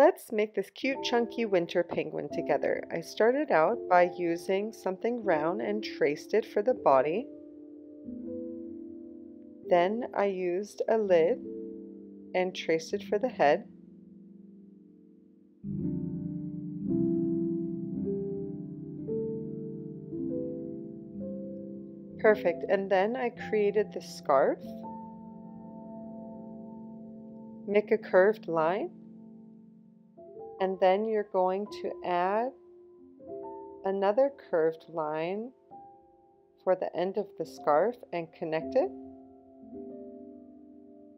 Let's make this cute chunky winter penguin together. I started out by using something round and traced it for the body. Then I used a lid and traced it for the head. Perfect. And then I created the scarf. Make a curved line. And then you're going to add another curved line for the end of the scarf and connect it.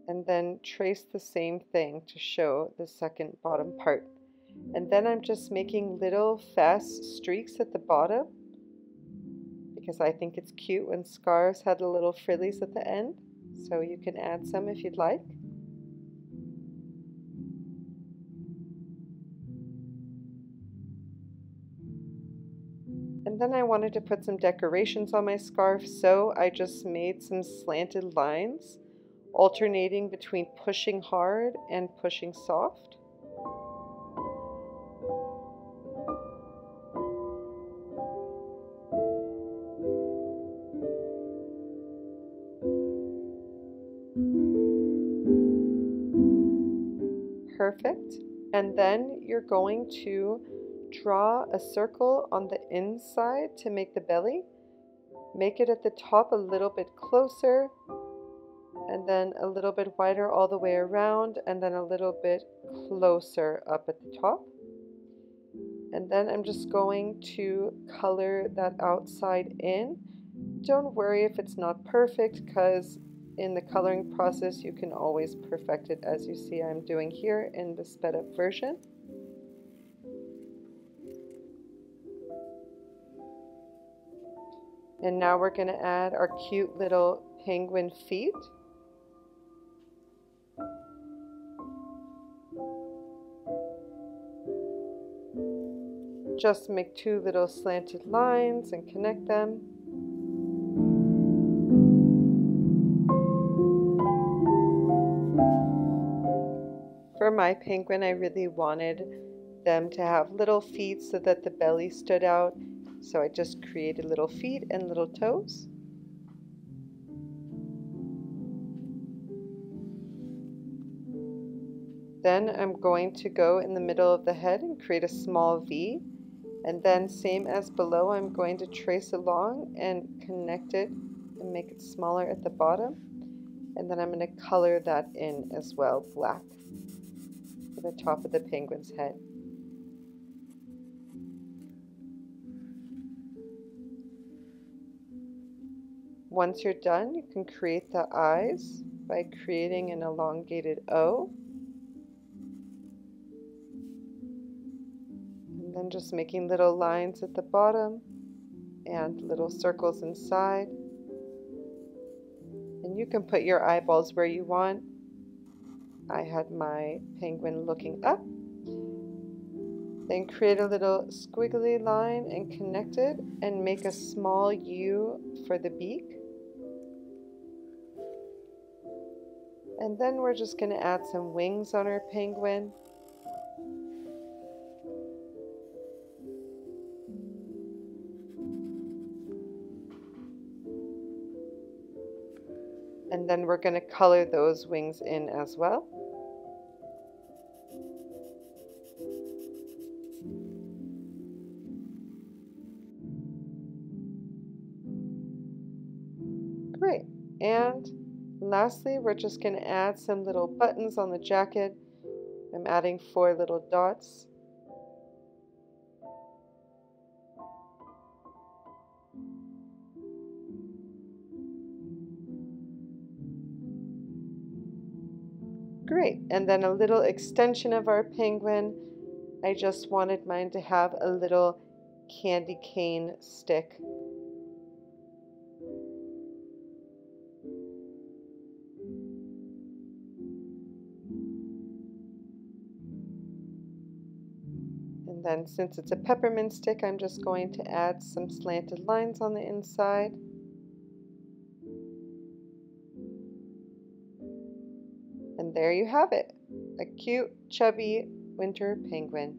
And then trace the same thing to show the second bottom part. And then I'm just making little fast streaks at the bottom because I think it's cute when scarves had the little frillies at the end. So you can add some if you'd like. And then I wanted to put some decorations on my scarf, so I just made some slanted lines, alternating between pushing hard and pushing soft. Perfect. And then you're going to draw a circle on the inside to make the belly. Make it at the top a little bit closer, and then a little bit wider all the way around, and then a little bit closer up at the top. And then I'm just going to color that outside in. Don't worry if it's not perfect, because in the coloring process you can always perfect it, as you see I'm doing here in the sped up version. And now we're going to add our cute little penguin feet. Just make two little slanted lines and connect them. For my penguin, I really wanted them to have little feet so that the belly stood out. So I just created little feet and little toes. Then I'm going to go in the middle of the head and create a small V. And then same as below, I'm going to trace along and connect it and make it smaller at the bottom. And then I'm going to color that in as well, black, for the top of the penguin's head. Once you're done, you can create the eyes by creating an elongated O. And then just making little lines at the bottom and little circles inside. And you can put your eyeballs where you want. I had my penguin looking up. Then create a little squiggly line and connect it and make a small U for the beak. And then we're just going to add some wings on our penguin. And then we're going to color those wings in as well. Great. And lastly, we're just going to add some little buttons on the jacket. I'm adding 4 little dots. Great. And then a little extension of our penguin. I just wanted mine to have a little candy cane stick. And then since it's a peppermint stick, I'm just going to add some slanted lines on the inside. And there you have it, a cute, chubby winter penguin.